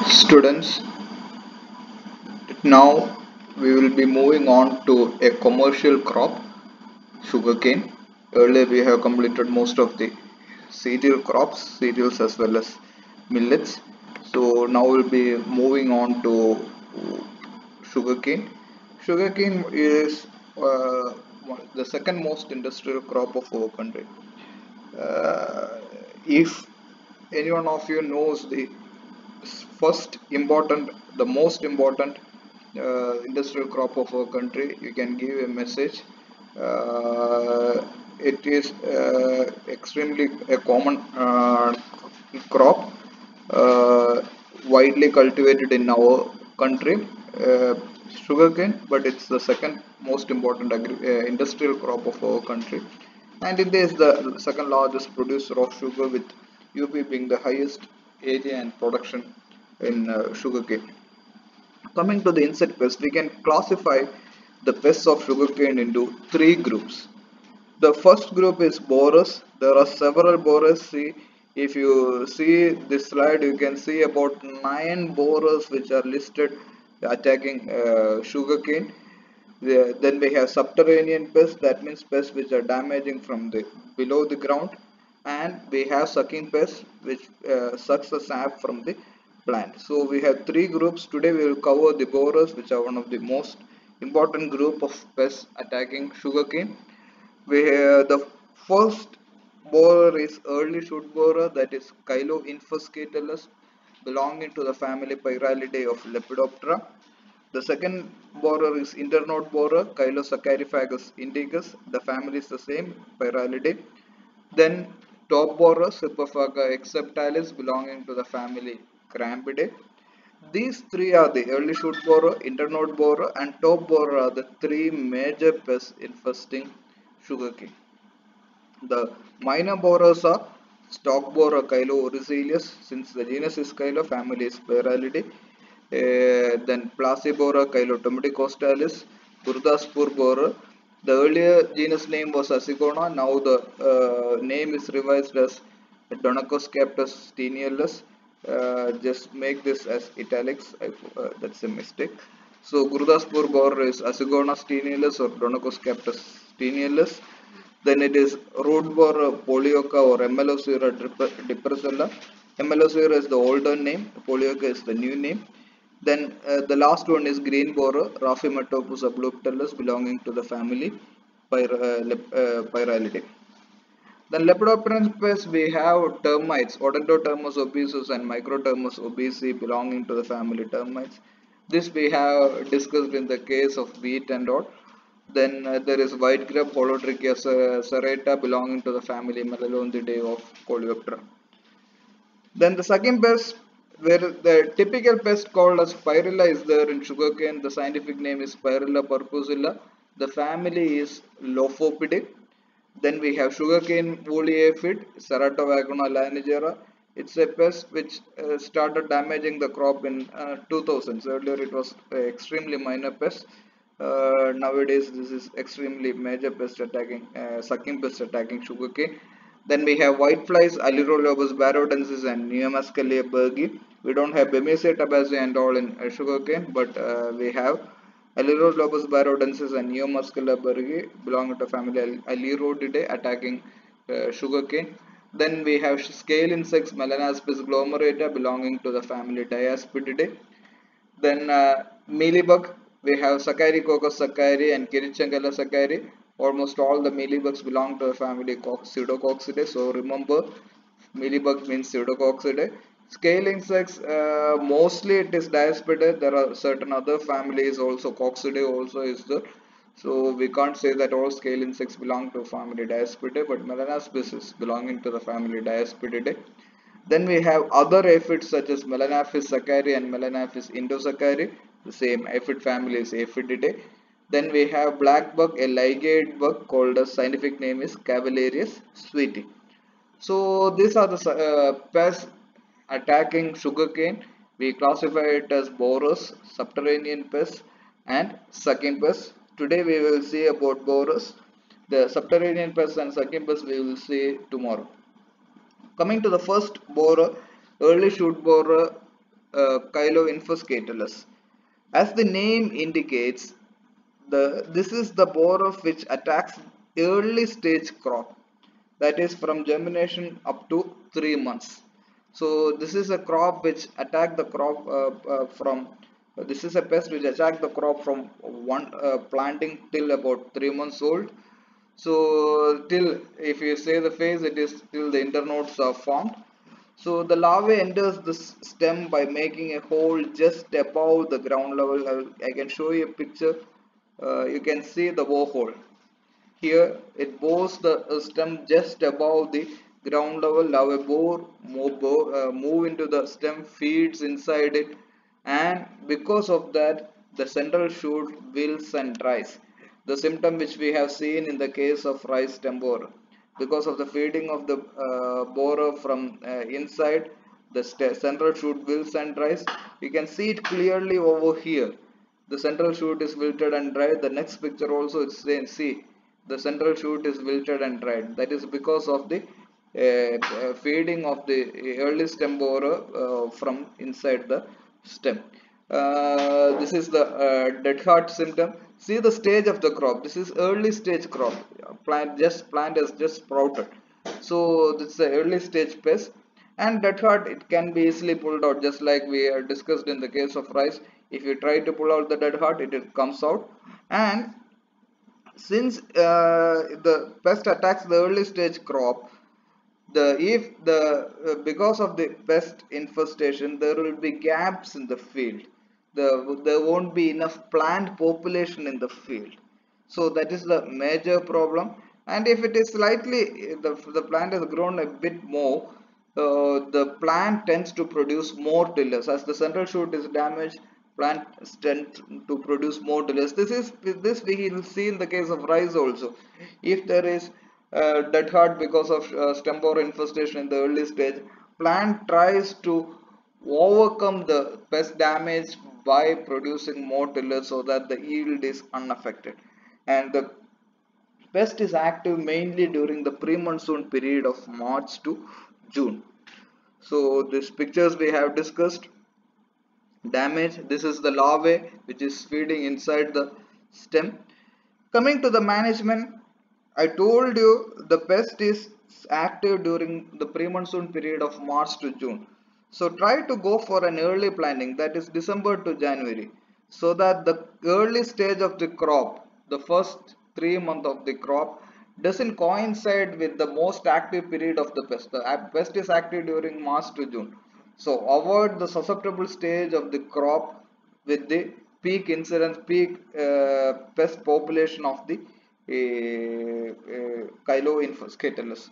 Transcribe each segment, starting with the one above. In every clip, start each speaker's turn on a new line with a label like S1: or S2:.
S1: Students, now we will be moving on to a commercial crop, sugarcane. Earlier we have completed most of the cereal crops, cereals as well as millets. So now we'll be moving on to sugarcane. Sugarcane is the second most industrial crop of our country. If any one of you knows the first important, the most important industrial crop of our country, you can give a message. It is extremely a common crop, uh, widely cultivated in our country, sugarcane, but it's the second most important industrial crop of our country. And India is the second largest producer of sugar, with UP being the highest area and production in sugarcane. Coming to the insect pest, we can classify the pests of sugarcane into three groups. The first group is borers. There are several borers. See, if you see this slide, you can see about 9 borers which are listed attacking sugarcane. Then we have subterranean pests, that means pests which are damaging from the below the ground, and we have sucking pests which sucks the sap from the plant. So we have three groups. Today we will cover the borers, which are one of the most important group of pests attacking sugarcane. The first borer is early shoot borer, that is Kylo infescatalis, belonging to the family Pyralidae of Lepidoptera. The second borer is internode borer, Chylosaccharophagus indicus. The family is the same, Pyralidae. Then top borer, Cyphophaga acceptalis, belonging to the family Crambidae. These three are the early shoot borer, internode borer, and top borer are the three major pests infesting sugarcane. The minor borers are stalk borer Kylo oricelius, since the genus is Kylo, family is Pyralidae. Then Placibora Kylotomedicostalis, Gurdaspur borer. The earlier genus name was Asigona, now the name is revised as Donacoscaptus stenealus. Just make this as italics, that's a mistake. So Gurdaspur borer is Asigona stenealus or Donacoscaptus stenealus. Then it is root borer Polioca or Emelocera depressella. Emelocera is the older name, Polioca is the new name. Then the last one is green borer, Rhaphimetopus abluptellus, belonging to the family Pyralidae. Then Lepidopteran pests, we have termites, Odontotermus obesus and Microtermus obesi, belonging to the family termites. This we have discussed in the case of wheat and all. Then there is white grub Holotrichia serrata, belonging to the family Melalontidae of Coleoptera. Then the second pest, where the typical pest called as Spirilla is there in sugarcane. The scientific name is Spirilla purpusilla. The family is Lophopidae. Then we have sugarcane woolly aphid, Ceratavagona lanigera. It's a pest which started damaging the crop in 2000s. Earlier it was extremely minor pest. Nowadays this is extremely major pest attacking, sucking pest attacking sugarcane. Then we have whiteflies, Alirolobus barodensis and Neomascalia bergi. We don't have Bemisia tabaci and all in sugarcane, but we have Alirolobus barodensis and Neomascalia bergi, belong to family Alirodidae, attacking sugarcane. Then we have scale insects, Melanaspis glomerata, belonging to the family Diaspididae. Then mealybug, we have Saccharococcus sacchari and Kirichangala sacchari. Almost all the mealybugs belong to the family Pseudococcidae. So remember, mealybug means Pseudococcidae. Scale insects, mostly it is Diaspidae. There are certain other families also, Coccidae also is there. So we can't say that all scale insects belong to family Diaspidae, but Melanaspis is belonging to the family Diaspididae. Then we have other aphids such as Melanaphis sacchari and Melanaphis indosacchari. The same aphid family is Aphididae. Then we have black bug, a ligate bug called the scientific name is Cavallarius sweetie. So these are the pests attacking sugarcane. We classify it as borers, subterranean pests, and sucking pests. Today we will see about borers. The subterranean pests and sucking pests we will see tomorrow. Coming to the first borer, early shoot borer, Chiloinfoscatulus. As the name indicates, this is the borer which attacks early stage crop, that is from germination up to 3 months. So this is a crop which attack the crop from this is a pest which attack the crop from one planting till about 3 months old. So till, if you say the phase, it is till the internodes are formed. So the larvae enters the stem by making a hole just above the ground level. I can show you a picture. You can see the borehole. Here it bores the stem just above the ground level. Larvae move into the stem, feeds inside it, and because of that the central shoot wilts and dries. The symptom which we have seen in the case of rice stem borer. Because of the feeding of the borer from inside, the central shoot wilts and dries. You can see it clearly over here. The central shoot is wilted and dried. The next picture also it's same. See, the central shoot is wilted and dried. That is because of the feeding of the early stem borer from inside the stem. This is the dead heart symptom. See the stage of the crop. This is early stage crop. Plant has just sprouted. So this is the early stage pest. And dead heart, it can be easily pulled out, just like we discussed in the case of rice. If you try to pull out the dead heart, it comes out. And since the pest attacks the early stage crop, because of the pest infestation, there will be gaps in the field. There won't be enough plant population in the field. So that is the major problem. And if it is slightly, the plant has grown a bit more, the plant tends to produce more tillers. As the central shoot is damaged, plant tend to produce more tillers. This we will see in the case of rice also. If there is dead heart because of stem borer infestation in the early stage, plant tries to overcome the pest damage by producing more tillers so that the yield is unaffected. And the pest is active mainly during the pre-monsoon period of March to June. So these pictures we have discussed. Damage, this is the larvae which is feeding inside the stem. Coming to the management, I told you the pest is active during the pre-monsoon period of March to June. So try to go for an early planting, that is December to January, so that the early stage of the crop, the first 3 months of the crop, doesn't coincide with the most active period of the pest. The pest is active during March to June. So avoid the susceptible stage of the crop with the peak incidence, peak pest population of the Chiloinfoscatulus.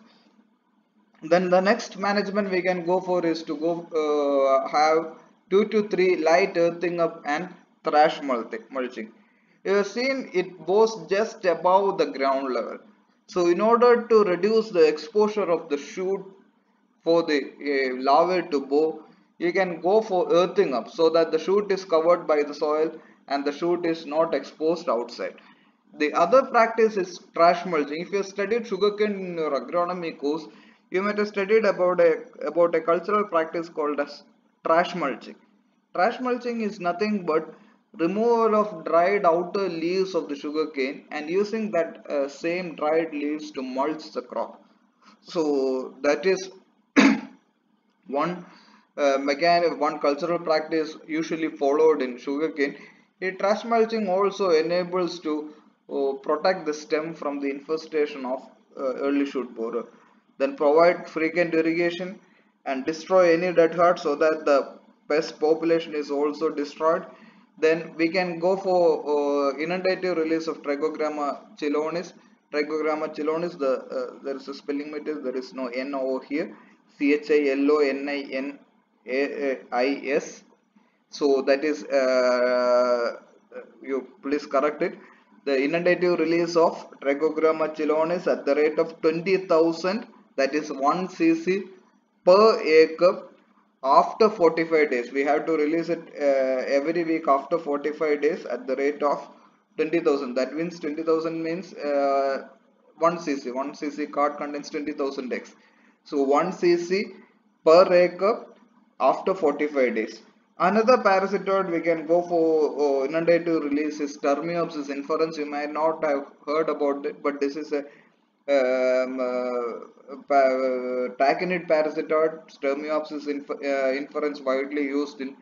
S1: Then the next management we can go for is to go have 2 to 3 light earthing up and thrash mulching. You have seen it bores just above the ground level. So in order to reduce the exposure of the shoot for the larvae to bore, you can go for earthing up so that the shoot is covered by the soil and the shoot is not exposed outside. The other practice is trash mulching. If you have studied sugarcane in your agronomy course, you might have studied about a cultural practice called as trash mulching. Trash mulching is nothing but removal of dried outer leaves of the sugarcane and using that same dried leaves to mulch the crop. So that is one one cultural practice usually followed in sugarcane. Trash mulching also enables to protect the stem from the infestation of early shoot borer. Then provide frequent irrigation and destroy any dead heart so that the pest population is also destroyed. Then we can go for inundative release of Trichogramma chilonis. Trichogramma chilonis, there is a spelling mistake, there is no N over here. CHILONINAIS. So that is, you please correct it. The inundative release of Trichogramma chilonis at the rate of 20,000, that is 1 cc per acre after 45 days. We have to release it every week after 45 days at the rate of 20,000. That means 20,000 means 1 cc. 1 cc card contains 20,000 eggs. So 1 cc per acre after 45 days. Another parasitoid we can go for inundate to release is Termiopsis inferens. You might not have heard about it, but this is a tachinid parasitoid. Termiopsis inferens widely used in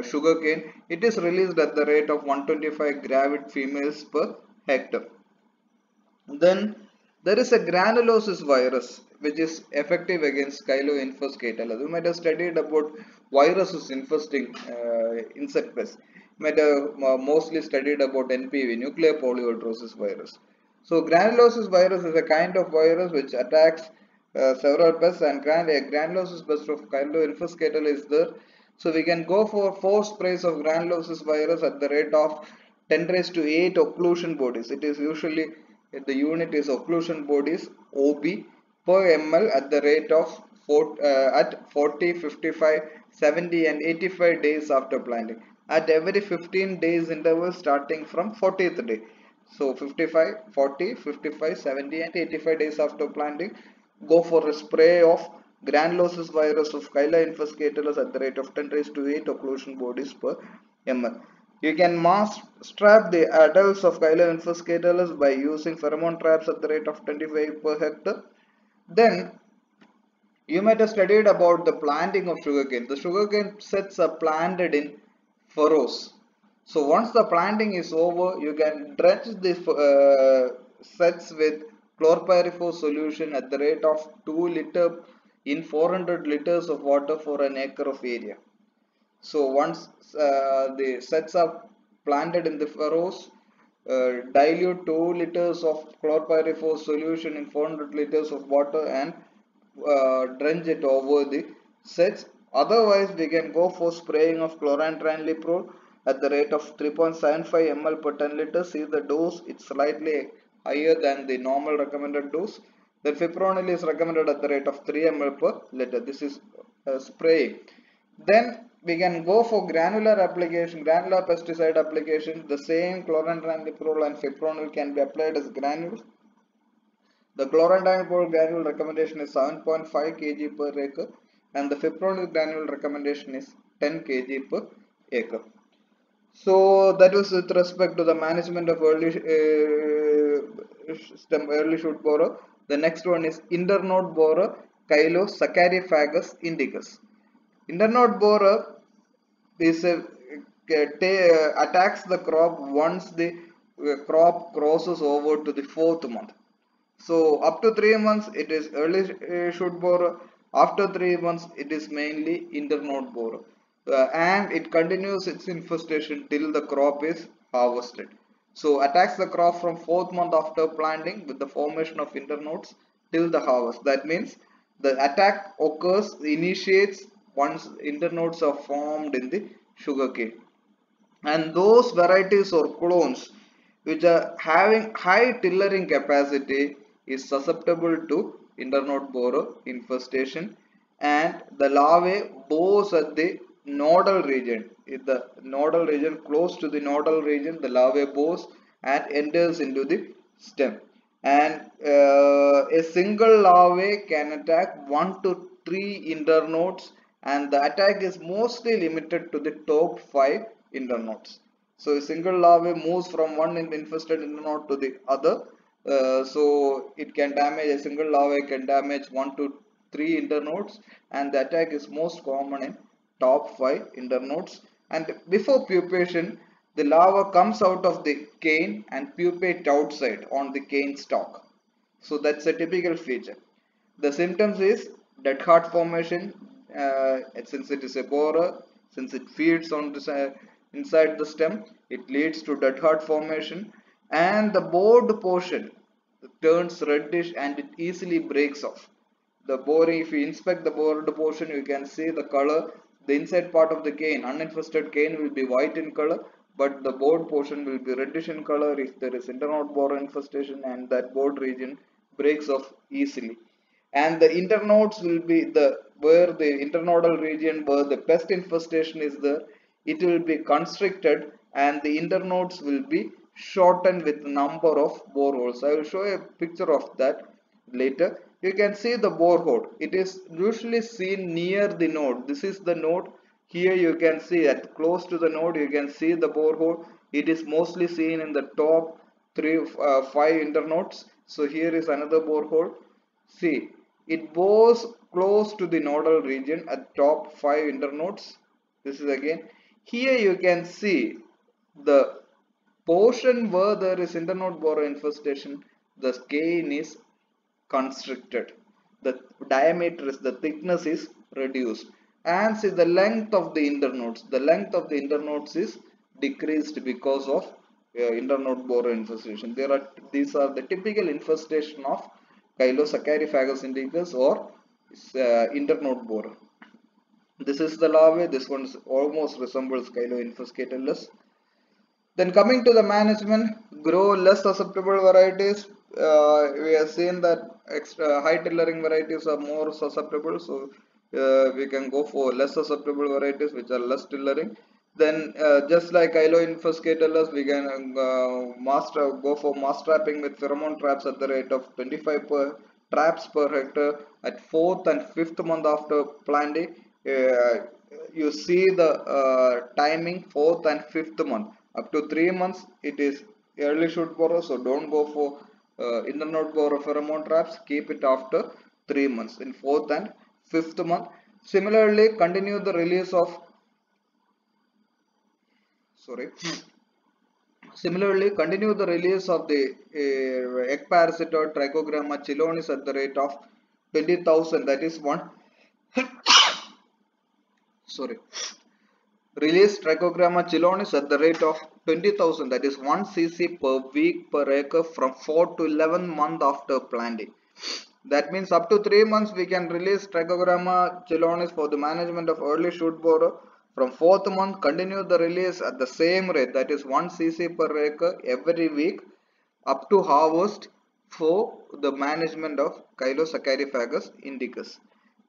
S1: sugarcane. It is released at the rate of 125 gravid females per hectare. Then there is a granulosis virus which is effective against Chylomynthus catala. You might have studied about viruses infesting insect pests. You might have mostly studied about NPV, nuclear polyhedrosis virus. So granulosis virus is a kind of virus which attacks several pests, and granulosis pest of Chylomynthus catala is there. So we can go for 4 sprays of granulosis virus at the rate of 10 raised to 8 occlusion bodies. It is usually, the unit is occlusion bodies OB per ml at the rate of at 40, 55, 70 and 85 days after planting, at every 15 days interval starting from 40th day. So 55, 40, 55, 70 and 85 days after planting, go for a spray of granulosis virus of Chylomynthus catala at the rate of 10 raised to 8 occlusion bodies per ml. You can mass trap the adults of Chylomynthus catala by using pheromone traps at the rate of 25 per hectare. Then you might have studied about the planting of sugarcane. The sugarcane sets are planted in furrows. So once the planting is over, you can dredge the sets with chlorpyrifos solution at the rate of 2 liter in 400 liters of water for an acre of area. So once the sets are planted in the furrows, dilute 2 liters of chlorpyrifos solution in 400 liters of water and drench it over the sets. Otherwise, we can go for spraying of chlorantraniliprole at the rate of 3.75 ml per 10 liters. See the dose, it's slightly higher than the normal recommended dose. The fipronil is recommended at the rate of 3 ml per liter. This is spraying. Then we can go for granular application, granular pesticide application. The same chlorantraniliprole and fipronil can be applied as granules. The chlorantraniliprole granule recommendation is 7.5 kg per acre and the fipronil granule recommendation is 10 kg per acre. So that was with respect to the management of early shoot borer. The next one is internode borer, Chylosaccharophagus indicus. Internode borer is attacks the crop once the crop crosses over to the 4th month. So up to 3 months it is early shoot borer. After 3 months it is mainly internode borer, and it continues its infestation till the crop is harvested. So attacks the crop from 4th month after planting with the formation of internodes till the harvest. That means the attack initiates once internodes are formed in the sugarcane, and those varieties or clones which are having high tillering capacity is susceptible to internode borer infestation, and the larvae bores at the nodal region. In the nodal region, close to the nodal region, the larvae bores and enters into the stem, and a single larvae can attack 1 to 3 internodes, and the attack is mostly limited to the top 5 internodes. So a single larvae moves from one infested internode to the other. So it can damage, a single larvae can damage 1 to 3 internodes, and the attack is most common in top 5 internodes. And before pupation, the larva comes out of the cane and pupate outside on the cane stalk. So that's a typical feature. The symptoms is dead heart formation, since it is a borer, since it feeds on the inside the stem, it leads to dead heart formation, and the bored portion turns reddish and it easily breaks off. The boring, if you inspect the bored portion, you can see the color. The inside part of the cane, uninfested cane, will be white in color, but the bored portion will be reddish in color if there is internode borer infestation, and that bored region breaks off easily. And the internodes will be where the internodal region where the pest infestation is there, it will be constricted, and the internodes will be shortened with number of boreholes. I will show a picture of that later. You can see the borehole. It is usually seen near the node. This is the node. Here you can see at close to the node, you can see the borehole. It is mostly seen in the top 5 internodes. So here is another borehole. See, it bores close to the nodal region at top 5 internodes. This is again, here you can see the portion where there is internode borer infestation, the skein is constricted, the diameter is, the thickness is reduced, and see the length of the internodes, is decreased because of internode borer infestation. These are the typical infestation of Chylosaccharophagus indicus or internode borer. This is the larvae. This one almost resembles Chyloinfescatellus. Then coming to the management, grow less susceptible varieties. We have seen that high tillering varieties are more susceptible, so we can go for less susceptible varieties which are less tillering. Then just like Chyloinfescatellus, we can go for mass trapping with pheromone traps at the rate of 25 traps per hectare at 4th and 5th month after planting. You see the timing 4th and 5th month. Up to 3 months it is early shoot borer, so don't go for internode borer pheromone traps. Keep it after 3 months in 4th and 5th month. Similarly, continue the release of the egg parasitoid Trichogramma chilonis at the rate of 20,000, that is one release Trichogramma chilonis at the rate of 20,000, that is 1 cc per week per acre from 4 to 11 months after planting. That means up to 3 months we can release Trichogramma chilonis for the management of early shoot borer. From 4th month, continue the release at the same rate, that is 1 cc per acre every week up to harvest for the management of Chylosaccharophagus indicus.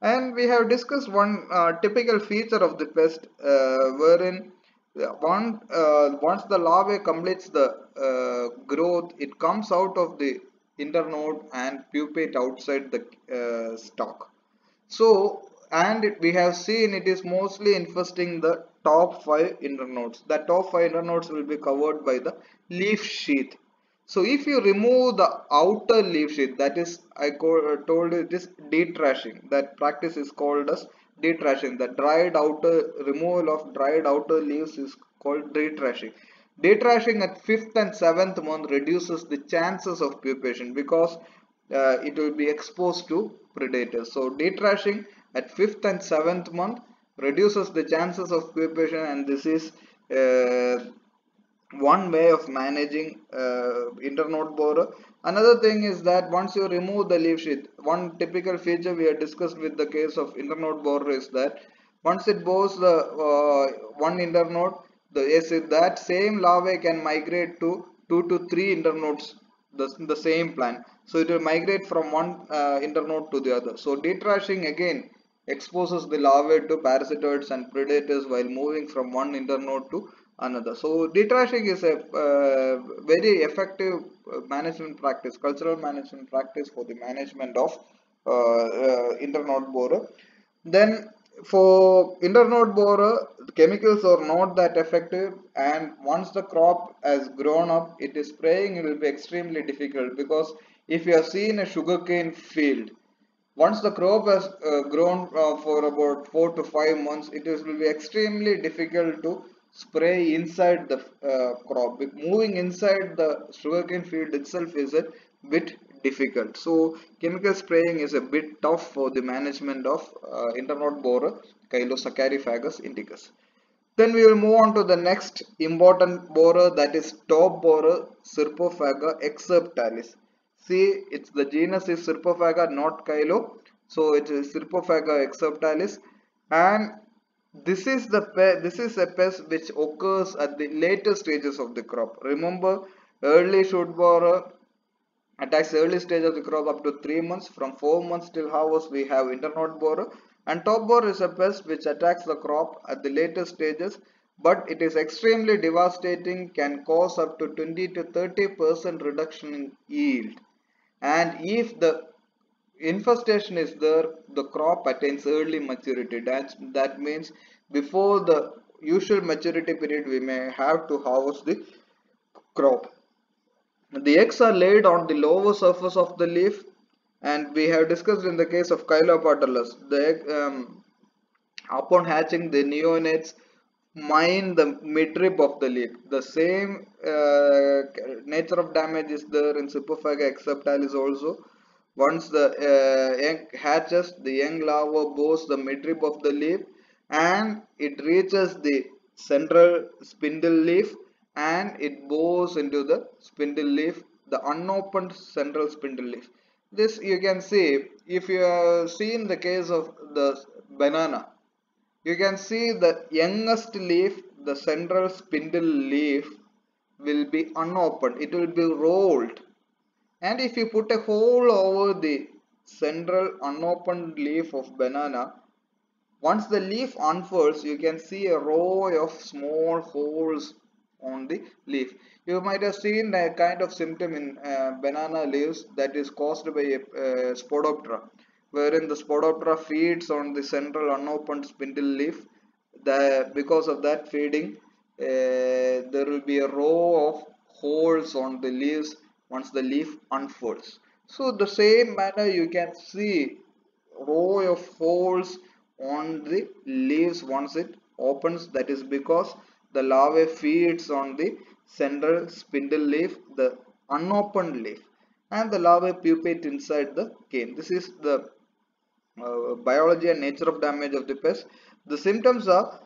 S1: And we have discussed one typical feature of the pest, wherein once the larvae completes the growth, it comes out of the internode and pupate outside the stalk. So, and we have seen it is mostly infesting the top 5 internodes. The top 5 internodes will be covered by the leaf sheath. So if you remove the outer leaf sheath, that is, I told you it is detrashing. That practice is called as detrashing. The removal of dried outer leaves is called detrashing. Detrashing at 5th and 7th month reduces the chances of pupation because it will be exposed to predators. So detrashing at 5th and 7th month reduces the chances of pupation, and this is one way of managing internode borer. Another thing is that once you remove the leaf sheath, one typical feature we have discussed with the case of internode borer is that once it bores the one internode, that same larvae can migrate to 2 to 3 internodes the same plant. So it will migrate from one internode to the other. So detrashing again exposes the larvae to parasitoids and predators while moving from one internode to another. So detrashing is a very effective management practice, cultural management practice for the management of internode borer. Then for internode borer, the chemicals are not that effective, and once the crop has grown up, it is spraying, it will be extremely difficult, because if you have seen a sugarcane field, once the crop has grown for about 4 to 5 months, it will be extremely difficult to spray inside the crop. Moving inside the sugarcane field itself is a bit difficult. So chemical spraying is a bit tough for the management of internode borer Chylosaccharophagus indicus. Then we will move on to the next important borer, that is top borer Serpophaga excerptalis. See, it's the genus is Serpophaga, not Chylo. So it is Serpophaga excerptalis, and this is a pest which occurs at the later stages of the crop. Remember, early shoot borer attacks early stage of the crop up to 3 months. From 4 months till harvest we have internode borer, and top borer is a pest which attacks the crop at the later stages, but it is extremely devastating, can cause up to 20 to 30% reduction in yield. And if the infestation is there, the crop attains early maturity. That means before the usual maturity period we may have to harvest the crop. The eggs are laid on the lower surface of the leaf, and we have discussed in the case of Chilopatulus, the egg, upon hatching the neonates mine the midrib of the leaf. The same nature of damage is there in Cyphophaga acceptalis also. Once the egg hatches, the young larva bores the midrib of the leaf and it reaches the central spindle leaf and it bores into the spindle leaf, the unopened central spindle leaf. This you can see if you have seen the case of the banana. You can see the youngest leaf, the central spindle leaf will be unopened. It will be rolled. And if you put a hole over the central unopened leaf of banana, once the leaf unfurls, you can see a row of small holes on the leaf. You might have seen a kind of symptom in banana leaves that is caused by a Spodoptera, wherein the Spodoptera feeds on the central unopened spindle leaf. Because of that feeding, there will be a row of holes on the leaves once the leaf unfolds. So the same manner you can see row of holes on the leaves once it opens. That is because the larvae feeds on the central spindle leaf, the unopened leaf, and the larvae pupate inside the cane. This is the biology and nature of damage of the pest. The symptoms are,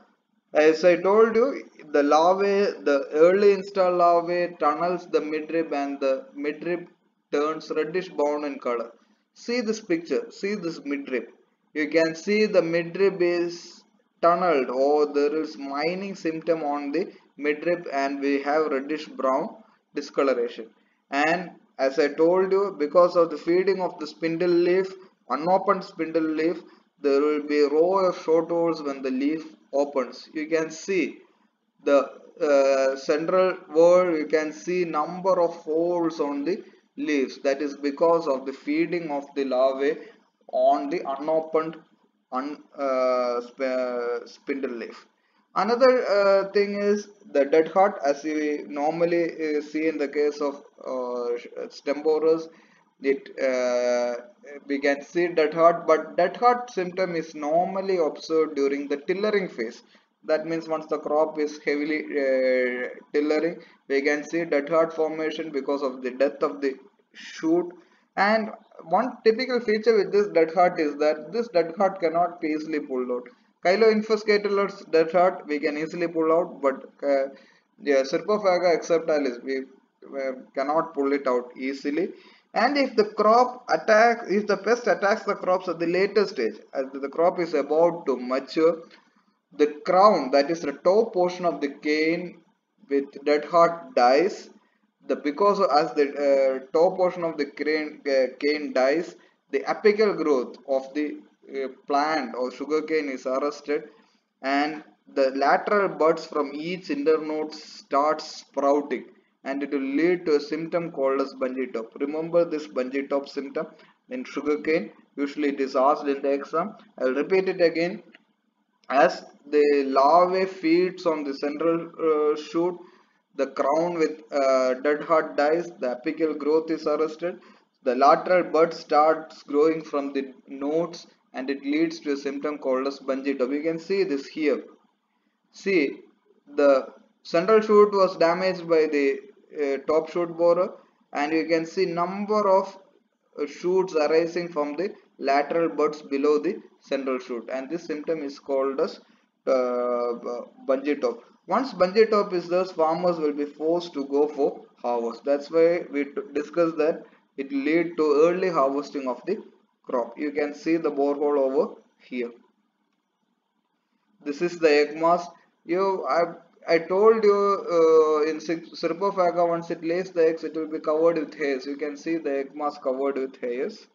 S1: as I told you, the larvae, the early installed larvae tunnels the midrib and the midrib turns reddish brown in color. See this picture, see this midrib. You can see the midrib is tunneled or there is mining symptom on the midrib and we have reddish brown discoloration. And as I told you, because of the feeding of the spindle leaf, unopened spindle leaf, there will be a row of short holes when the leaf opens. You can see the central wall, you can see number of holes on the leaves. That is because of the feeding of the larvae on the unopened spindle leaf. Another thing is the dead heart, as we normally see in the case of stem borers. We can see dead heart, but dead heart symptom is normally observed during the tillering phase. That means once the crop is heavily tillering, we can see dead heart formation because of the death of the shoot. And one typical feature with this dead heart is that this dead heart cannot be easily pulled out. Chiloinfescatulus dead heart we can easily pull out, but yeah, Serpophaga acceptalis we cannot pull it out easily. And if the crop attack, if the pest attacks the crops at the later stage, as the crop is about to mature, the crown, that is the top portion of the cane with dead heart dies. Because as the top portion of the cane dies, the apical growth of the plant or sugarcane is arrested, and the lateral buds from each internode start sprouting, and it will lead to a symptom called as bungee top. Remember this bungee top symptom in sugarcane. Usually it is asked in the exam. I will repeat it again. As the larvae feeds on the central shoot, the crown with dead heart dies, the apical growth is arrested, the lateral bud starts growing from the nodes, and it leads to a symptom called as bungee top. You can see this here. See, the central shoot was damaged by the top shoot borer, and you can see number of shoots arising from the lateral buds below the central shoot, and this symptom is called as bungee top. Once bungee top is there, farmers will be forced to go for harvest. That's why we discussed that it lead to early harvesting of the crop. You can see the borehole over here. This is the egg mass. I told you in Serpophaga, once it lays the eggs, it will be covered with hairs. You can see the egg mass covered with hairs.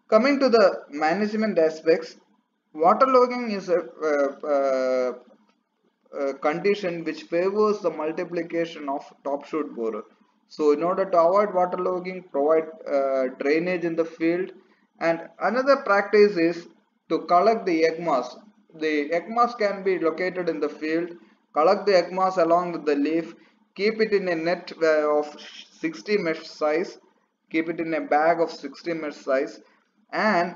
S1: Coming to the management aspects, waterlogging is a condition which favors the multiplication of top shoot borer. So in order to avoid waterlogging, provide drainage in the field And another practice is to collect the egg mass. The egg mass can be located in the field. Collect the egg mass along with the leaf. Keep it in a net of 60 mesh size. Keep it in a bag of 60 mesh size, and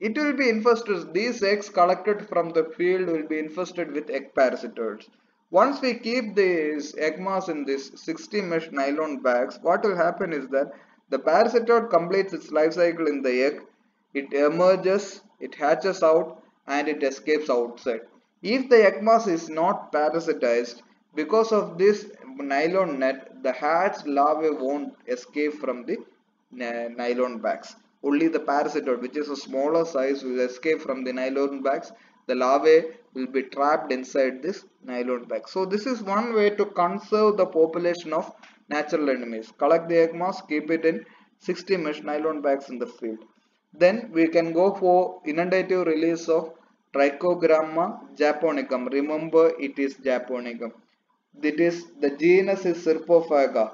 S1: it will be infested. These eggs collected from the field will be infested with egg parasitoids. Once we keep these egg mass in this 60 mesh nylon bags, what will happen is that the parasitoid completes its life cycle in the egg. It emerges, it hatches out, and it escapes outside. If the egg mass is not parasitized, because of this nylon net, the hatched larvae won't escape from the nylon bags. Only the parasitoid, which is a smaller size, will escape from the nylon bags. The larvae will be trapped inside this nylon bag. So this is one way to conserve the population of natural enemies. Collect the egg mass, keep it in 60 mesh nylon bags in the field. Then we can go for inundative release of Trichogramma japonicum. Remember, it is japonicum. That is, the genus is Serpophaga,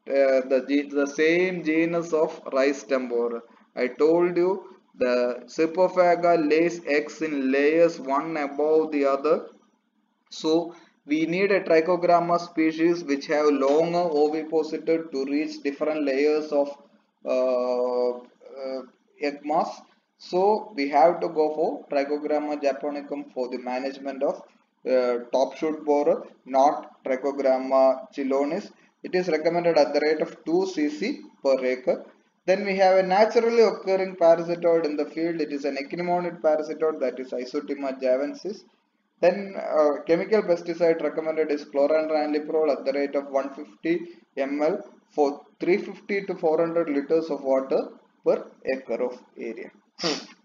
S1: the same genus of rice tempora. I told you the Serpophaga lays eggs in layers one above the other. So we need a Trichogramma species which have longer ovipositor to reach different layers of egg mass. So we have to go for Trichogramma japonicum for the management of top shoot borer, not Trichogramma chilonis. It is recommended at the rate of 2 cc per acre. Then we have a naturally occurring parasitoid in the field. It is an echinmonid parasitoid, that is Isotima javensis. Then chemical pesticide recommended is chlorantraniliprole at the rate of 150 ml for 350 to 400 liters of water per acre of area.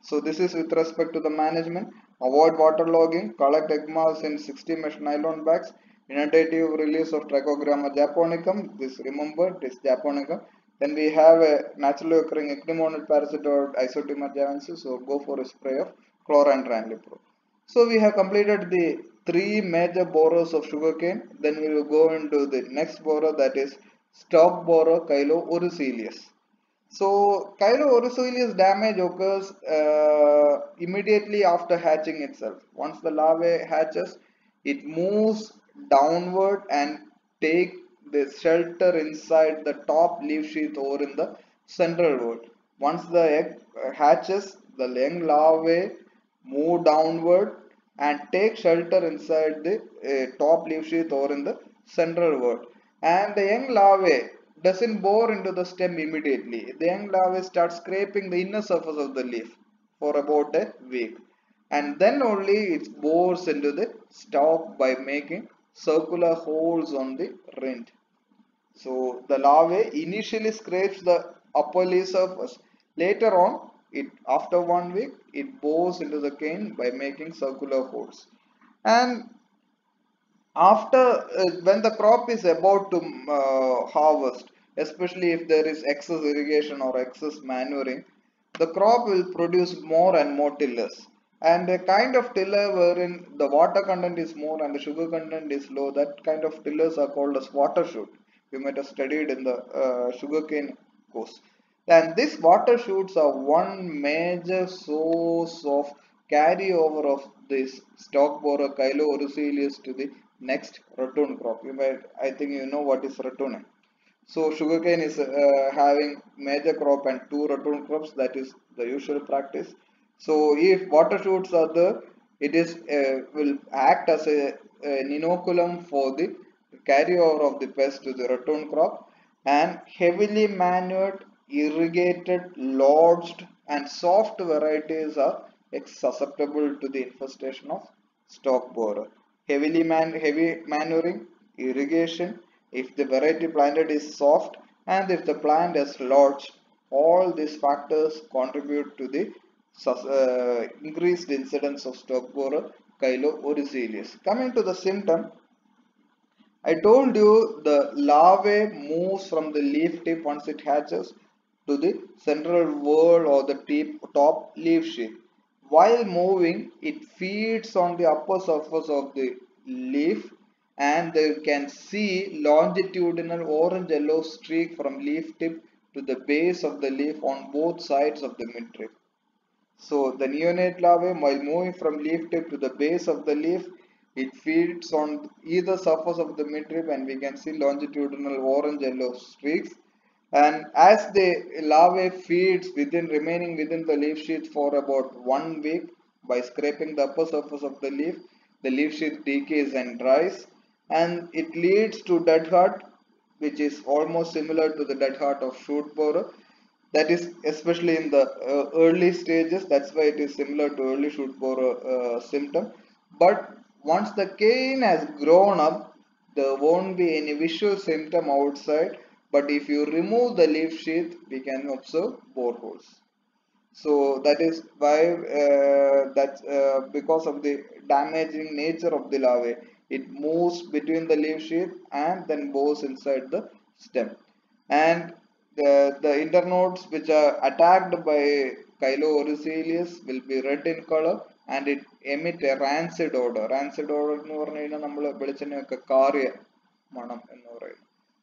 S1: So this is with respect to the management. Avoid waterlogging, collect egg mass in 60 mesh nylon bags, inundative release of Trichogramma japonicum. This, remember, this japonicum. Then we have a naturally occurring echinmonid parasitoid Isotima javensis, so go for a spray of chlorantraniliprole. So we have completed the three major borers of sugarcane. Then we will go into the next borer, that is stalk borer Chilo oricelius. So Chilo oricelius damage occurs immediately after hatching itself. Once the larvae hatches, it moves downward and take the shelter inside the top leaf sheath or in the central word. Once the egg hatches, the young larvae move downward and take shelter inside the top leaf sheath or in the central word. And the young larvae doesn't bore into the stem immediately. The young larvae start scraping the inner surface of the leaf for about a week. And then only it bores into the stalk by making circular holes on the rind. So the larvae initially scrapes the upper leaf surface. Later on, after 1 week, it bores into the cane by making circular holes. And after when the crop is about to harvest, especially if there is excess irrigation or excess manuring, the crop will produce more and more tillers. And a kind of tiller wherein the water content is more and the sugar content is low, that kind of tillers are called as water shoot. You might have studied in the sugarcane course. And these water shoots are one major source of carryover of this stalk borer Chilo oricelius to the next ratoon crop. I think you know what is ratoon. So sugarcane is having major crop and two ratoon crops. That is the usual practice. So if water shoots are there, it is will act as an inoculum for the carryover of the pest to the ratoon crop. And heavily manured, irrigated, lodged and soft varieties are susceptible to the infestation of stalk borer. Heavy manuring, irrigation, if the variety planted is soft and if the plant is lodged, all these factors contribute to the increased incidence of stalk borer Chilo oricelius. Coming to the symptom, I told you the larvae moves from the leaf tip once it hatches to the central whorl or the top leaf sheath. While moving, it feeds on the upper surface of the leaf and they can see longitudinal orange yellow streak from leaf tip to the base of the leaf on both sides of the midrib. So the neonate larvae, while moving from leaf tip to the base of the leaf, it feeds on either surface of the midrib, and we can see longitudinal orange-yellow streaks. And as the larvae feeds remaining within the leaf sheath for about 1 week by scraping the upper surface of the leaf sheath decays and dries, and it leads to dead heart, which is almost similar to the dead heart of shoot borer. That is especially in the early stages. That's why it is similar to early shoot borer symptom. But once the cane has grown up, there won't be any visual symptom outside, but if you remove the leaf sheath, we can observe boreholes. So that is why because of the damaging nature of the larvae, it moves between the leaf sheath and then bores inside the stem. And the internodes which are attacked by Chilo oricelius will be red in color, and it emit a rancid odor. Rancid odor എന്ന് പറഞ്ഞു കഴിഞ്ഞാൽ നമ്മൾ വെളിച്ചെണ്ണയൊക്കെ കാറിയ മണം എന്ന് പറയും.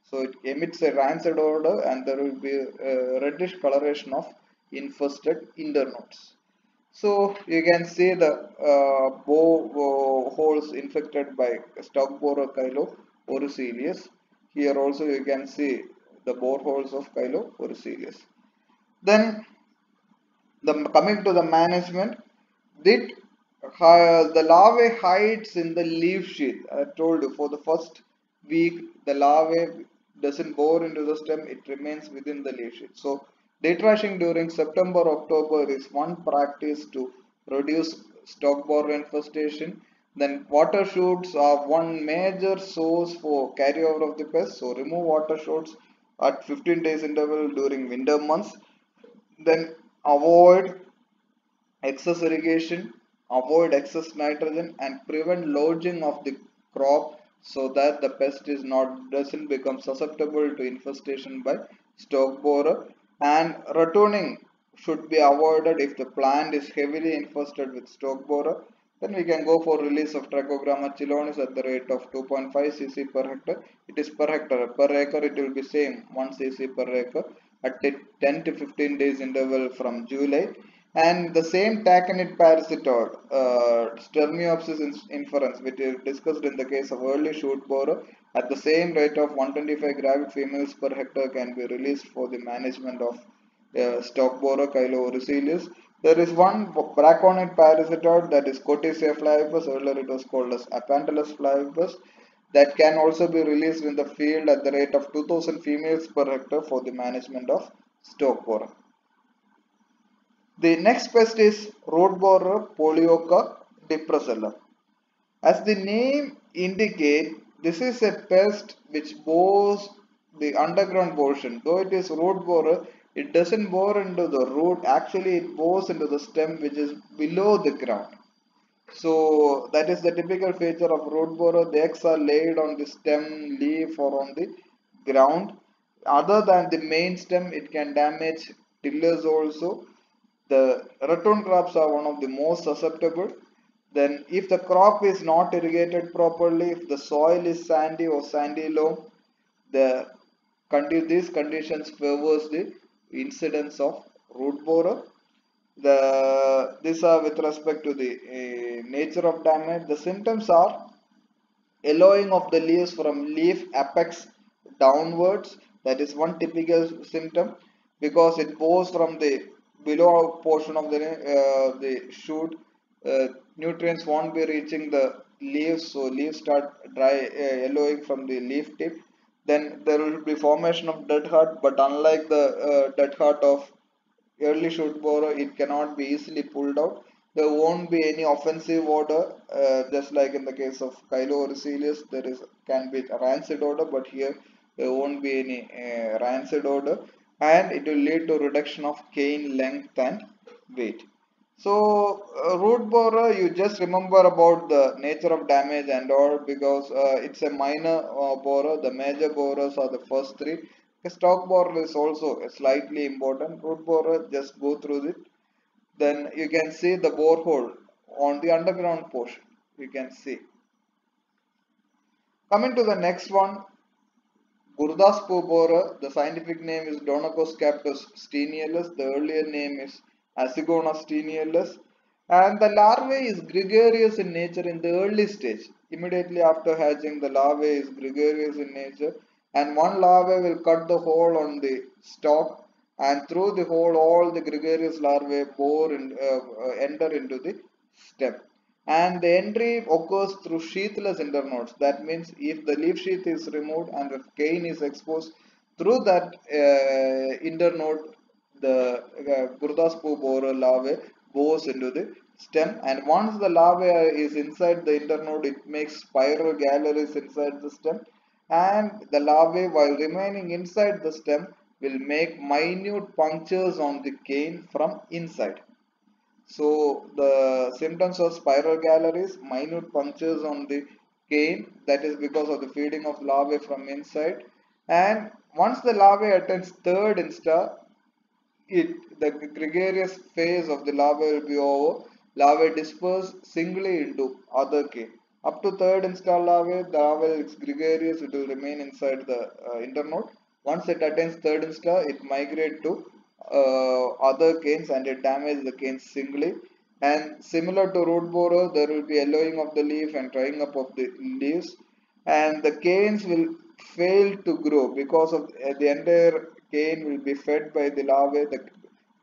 S1: So it emits a rancid odor, and there will be a reddish coloration of infested internodes. So you can see the holes infected by stalk borer Chilo oricelius. Here also you can see the boreholes of Chilo oricelius. Then coming to the management, the larvae hides in the leaf sheath. I told you, for the first week the larvae doesn't bore into the stem, it remains within the leaf sheath. So detrashing during September October is one practice to reduce stalk borer infestation. Then water shoots are one major source for carryover of the pest. So remove water shoots at 15 days interval during winter months. Then avoid excess irrigation, avoid excess nitrogen, and prevent lodging of the crop so that the pest doesn't become susceptible to infestation by stalk borer. And ratooning should be avoided if the plant is heavily infested with stalk borer. Then we can go for release of Trichogramma chilonis at the rate of 2.5 cc per hectare. It is per hectare. Per acre it will be same 1 cc per acre at 10 to 15 days interval from July. And the same taconid parasitoid, Sturmeopsis inferens, which is discussed in the case of early shoot borer, at the same rate of 125 gravid females per hectare can be released for the management of stalk borer Chilo oricelius. There is one braconid parasitoid, that is Cotesia flavipes. Earlier it was called as Apanthalus flavipes, that can also be released in the field at the rate of 2000 females per hectare for the management of stalk borer. The next pest is root borer Polioca depressella. As the name indicates, this is a pest which bores the underground portion. Though it is root borer, it doesn't bore into the root. Actually, it bores into the stem which is below the ground. So that is the typical feature of root borer. The eggs are laid on the stem, leaf, or on the ground. Other than the main stem, it can damage tillers also. The ratoon crops are one of the most susceptible. Then if the crop is not irrigated properly, if the soil is sandy or sandy loam, these conditions favors the incidence of root borer. These are with respect to the nature of damage. The symptoms are yellowing of the leaves from leaf apex downwards. That is one typical symptom, because it bores from the below portion of the shoot. Nutrients won't be reaching the leaves, so leaves start yellowing from the leaf tip. Then there will be formation of dead heart, but unlike the dead heart of early shoot borer, it cannot be easily pulled out. There won't be any offensive odor, just like in the case of Chilo oricelius. Can be a rancid odor, but here there won't be any rancid odor, and it will lead to reduction of cane length and weight. So root borer, you just remember about the nature of damage and all, because it's a minor borer. The major borers are the first three. The stalk borer is also slightly important. Root borer, just go through it. Then you can see the borehole on the underground portion. You can see. Coming to the next one, Gurdaspur borer, the scientific name is Donacoscaptus steinialus, the earlier name is Asigona steinialus, and the larvae is gregarious in nature in the early stage. Immediately after hatching, the larvae is gregarious in nature, and one larvae will cut the hole on the stalk, and through the hole, all the gregarious larvae enter into the stem. And the entry occurs through sheathless internodes. That means if the leaf sheath is removed and the cane is exposed, through that internode, the Gurdaspur borer larvae goes into the stem, and once the larvae is inside the internode, it makes spiral galleries inside the stem, and the larvae, while remaining inside the stem, will make minute punctures on the cane from inside. So the symptoms of spiral galleries, minute punctures on the cane, that is because of the feeding of larvae from inside. And once the larvae attains third insta, the gregarious phase of the larvae will be over. Larvae disperse singly into other cane. Up to third install larvae, the larvae is gregarious, it will remain inside the internode. Once it attains third insta, it migrates to other canes and it damages the canes singly. And similar to root borer, there will be yellowing of the leaf and drying up of the leaves. And the canes will fail to grow because of the entire cane will be fed by the larvae,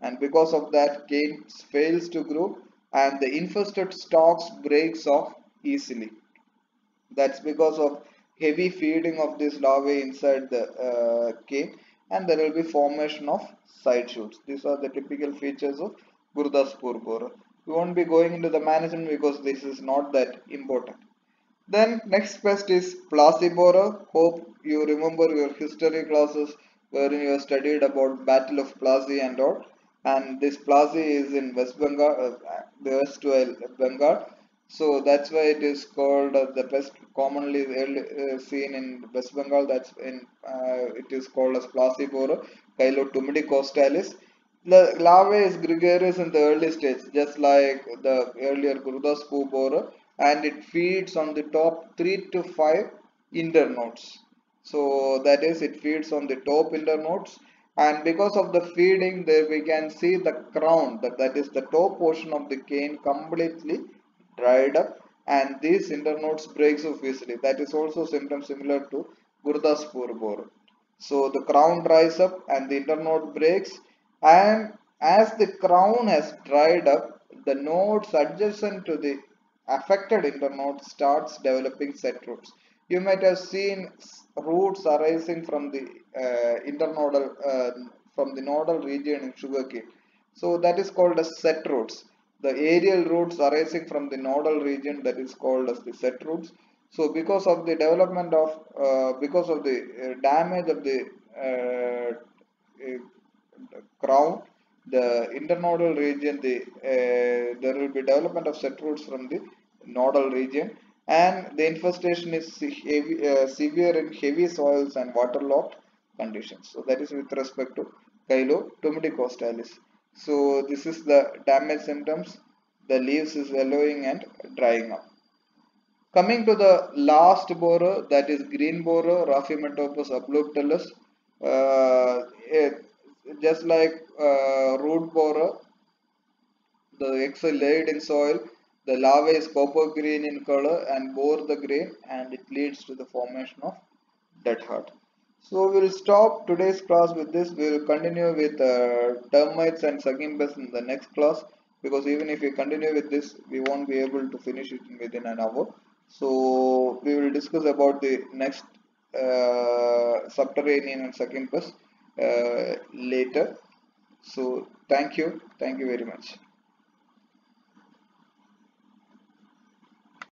S1: and because of that, cane fails to grow, and the infested stalks breaks off easily. That's because of heavy feeding of this larvae inside the cane, and there will be formation of side shoots. These are the typical features of Gurdaspur borer. We won't be going into the management because this is not that important. Then next pest is Placibora. Hope you remember your history classes wherein you have studied about Battle of Plassey and all. And this Plassey is in West Bengal, the West Bengal. So that's why it is called the pest commonly seen in West Bengal. That's in it is called as Placibora, Kylotumidi costalis. The larvae is gregarious in the early stage, just like the earlier Gurdaspur borer, and it feeds on the top 3 to 5 internodes. So that is, it feeds on the top internodes, and because of the feeding, there we can see the crown, that is the top portion of the cane completely dried up, and these internodes breaks off easily. That is also symptom similar to Gurdaspur borer. So the crown dries up and the internode breaks, and as the crown has dried up, the nodes adjacent to the affected internode starts developing set roots. You might have seen roots arising from the from the nodal region in sugarcane. So that is called as set roots. The aerial roots arising from the nodal region, that is called as the set roots. So because of the development of because of the damage of the crown, the internodal region, there will be development of set roots from the nodal region, and the infestation is severe in heavy soils and waterlogged conditions. So that is with respect to Kylotumidi costalis. So this is the damage symptoms. The leaves is yellowing and drying up. Coming to the last borer, that is green borer, Rhaphimetopus oblongulus. Just like root borer, the eggs are laid in soil, the larvae is copper green in color and bore the grain, and it leads to the formation of dead heart. So we will stop today's class with this. We will continue with termites and sucking pests in the next class, because even if we continue with this, we won't be able to finish it within an hour. So we will discuss about the next subterranean and sucking pests later. So thank you very much.